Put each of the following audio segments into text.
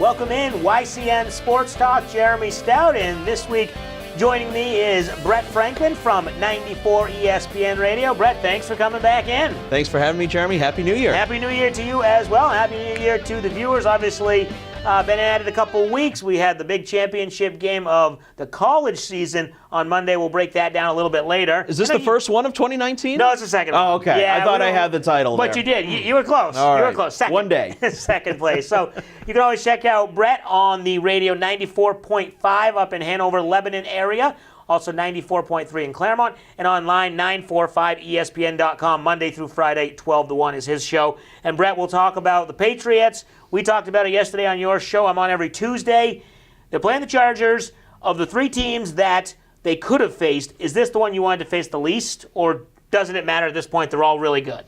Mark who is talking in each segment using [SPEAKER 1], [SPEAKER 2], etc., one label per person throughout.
[SPEAKER 1] Welcome in, YCN Sports Talk. Jeremy Stout, and this week joining me is Brett Franklin from 94 ESPN Radio. Brett, thanks for coming back in.
[SPEAKER 2] Thanks for having me, Jeremy. Happy New Year.
[SPEAKER 1] Happy New Year to you as well. Happy New Year to the viewers. Obviously, been at it a couple weeks. We had the big championship game of the college season on Monday. We'll break that down a little bit later.
[SPEAKER 2] Is this the first one of 2019?
[SPEAKER 1] No, it's the second one.
[SPEAKER 2] Oh, okay.
[SPEAKER 1] Yeah,
[SPEAKER 2] I thought I had the title
[SPEAKER 1] But
[SPEAKER 2] there.
[SPEAKER 1] you did. You were close.
[SPEAKER 2] All
[SPEAKER 1] you
[SPEAKER 2] right.
[SPEAKER 1] were close. Second.
[SPEAKER 2] One day.
[SPEAKER 1] Second place. So you can always check out Brett on the radio 94.5 up in Hanover, Lebanon area. Also 94.3 in Claremont, and online 945ESPN.com. Monday through Friday, 12 to 1 is his show. And Brett, we'll talk about the Patriots. We talked about it yesterday on your show. I'm on every Tuesday. They're playing the Chargers. Of the three teams that they could have faced, is this the one you wanted to face the least, or doesn't it matter at this point? They're all really good.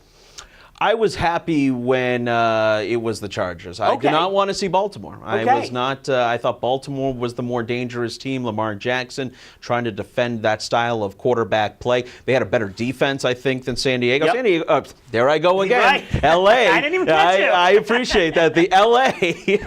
[SPEAKER 2] I was happy when it was the Chargers. I did not want to see Baltimore. I was not. I thought Baltimore was the more dangerous team. Lamar Jackson trying to defend that style of quarterback play. They had a better defense, I think, than San Diego.
[SPEAKER 1] Yep.
[SPEAKER 2] San Diego. There I go again.
[SPEAKER 1] Right.
[SPEAKER 2] L.A.
[SPEAKER 1] I didn't even catch you.
[SPEAKER 2] I appreciate that. The L.A.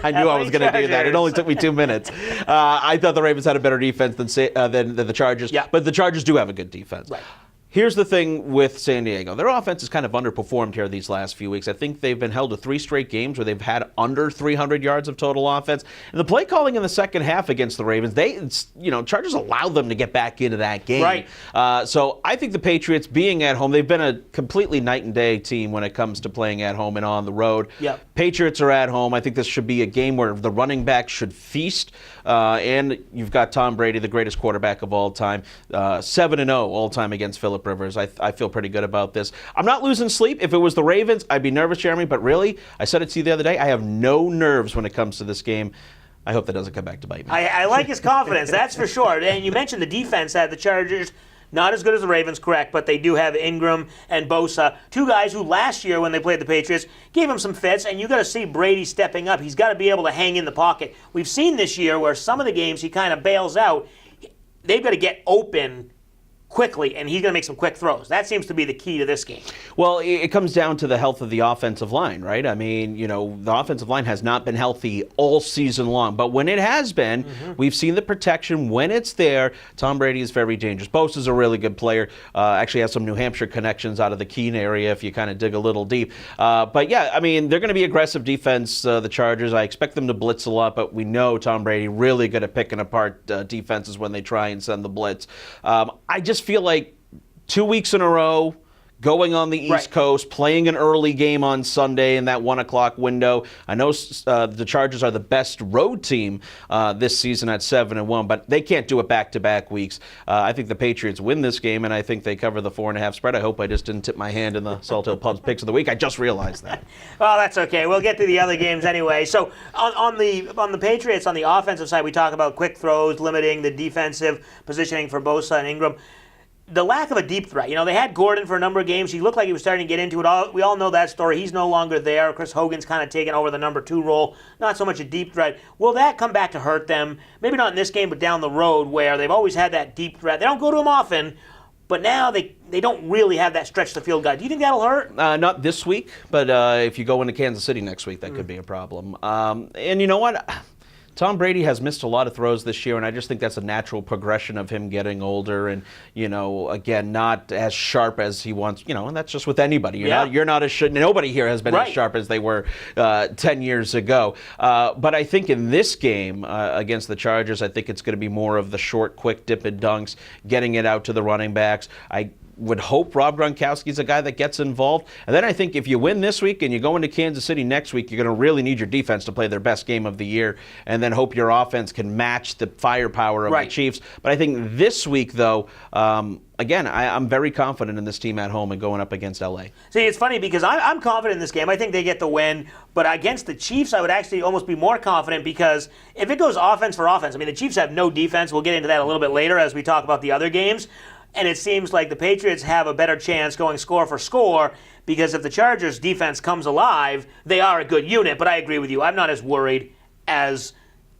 [SPEAKER 2] I knew I was going to do that. It only took me 2 minutes. I thought the Ravens had a better defense than the Chargers.
[SPEAKER 1] Yeah.
[SPEAKER 2] But the Chargers do have a good defense.
[SPEAKER 1] Right.
[SPEAKER 2] Here's the thing with San Diego. Their offense has kind of underperformed here these last few weeks. I think they've been held to 3 straight games where they've had under 300 yards of total offense. And the play calling in the second half against the Ravens, Chargers allowed them to get back into that game.
[SPEAKER 1] Right.
[SPEAKER 2] So I think the Patriots being at home, they've been a completely night and day team when it comes to playing at home and on the road.
[SPEAKER 1] Yep.
[SPEAKER 2] Patriots are at home. I think this should be a game where the running back should feast. And you've got Tom Brady, the greatest quarterback of all time, 7-0 all time against Philip Rivers. I feel pretty good about this. I'm not losing sleep. If it was the Ravens, I'd be nervous, Jeremy. But really, I said it to you the other day, I have no nerves when it comes to this game. I hope that doesn't come back to bite me.
[SPEAKER 1] I like his confidence, that's for sure. And you mentioned the defense at the Chargers. Not as good as the Ravens, correct, but they do have Ingram and Bosa, two guys who last year when they played the Patriots gave him some fits, and you got to see Brady stepping up. He's got to be able to hang in the pocket. We've seen this year where some of the games he kind of bails out. They've got to get open quickly, and he's going to make some quick throws. That seems to be the key to this game.
[SPEAKER 2] Well, it comes down to the health of the offensive line, right? I mean, the offensive line has not been healthy all season long, but when it has been, we've seen the protection. When it's there, Tom Brady is very dangerous. Bosa's a really good player. Actually has some New Hampshire connections out of the Keene area if you kind of dig a little deep. But yeah, I mean, they're going to be aggressive defense, the Chargers. I expect them to blitz a lot, but we know Tom Brady really good at picking apart defenses when they try and send the blitz. I just feel like 2 weeks in a row, going on the East Coast, playing an early game on Sunday in that 1 o'clock window. I know the Chargers are the best road team this season at 7-1, but they can't do it back-to-back weeks. I think the Patriots win this game, and I think they cover the 4.5 spread. I hope I just didn't tip my hand in the Salt Hill Pubs picks of the week. I just realized that.
[SPEAKER 1] Well, that's okay. We'll get to the other games anyway. So on the Patriots, on the offensive side, we talk about quick throws, limiting the defensive positioning for Bosa and Ingram. The lack of a deep threat. They had Gordon for a number of games. He looked like he was starting to get into it. We all know that story. He's no longer there. Chris Hogan's kind of taken over the number 2 role. Not so much a deep threat. Will that come back to hurt them? Maybe not in this game, but down the road where they've always had that deep threat. They don't go to him often, but now they don't really have that stretch the field guy. Do you think that'll hurt?
[SPEAKER 2] Not this week, but if you go into Kansas City next week, that could be a problem. And you know what? Tom Brady has missed a lot of throws this year, and I just think that's a natural progression of him getting older and, again, not as sharp as he wants, and that's just with anybody. You're not as nobody here has been as sharp as they were 10 years ago. But I think in this game against the Chargers, I think it's going to be more of the short, quick dip and dunks, getting it out to the running backs. I would hope Rob Gronkowski's a guy that gets involved. And then I think if you win this week and you go into Kansas City next week, you're going to really need your defense to play their best game of the year, and then hope your offense can match the firepower of the Chiefs. But I think this week, though, again, I'm very confident in this team at home and going up against L.A.
[SPEAKER 1] See, it's funny because I'm confident in this game. I think they get the win. But against the Chiefs, I would actually almost be more confident because if it goes offense for offense, I mean, the Chiefs have no defense. We'll get into that a little bit later as we talk about the other games. And it seems like the Patriots have a better chance going score for score because if the Chargers' defense comes alive, they are a good unit. But I agree with you. I'm not as worried as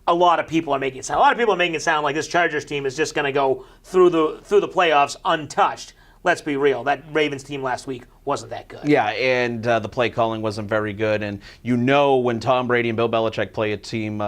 [SPEAKER 1] a lot of people are making it sound. A lot of people are making it sound like this Chargers team is just going to go through the playoffs untouched. let's be real, that Ravens team last week wasn't that good.
[SPEAKER 2] Yeah, and the play calling wasn't very good. And when Tom Brady and Bill Belichick play a team,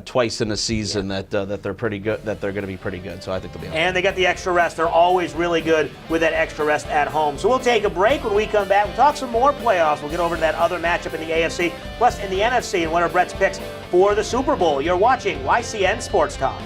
[SPEAKER 2] twice in a season, that they're pretty good. That they're going to be pretty good. So I think they'll be. Okay.
[SPEAKER 1] And they got the extra rest. They're always really good with that extra rest at home. So we'll take a break. When we come back, we'll talk some more playoffs. We'll get over to that other matchup in the AFC, plus in the NFC, and what are Brett's picks for the Super Bowl. You're watching YCN Sports Talk.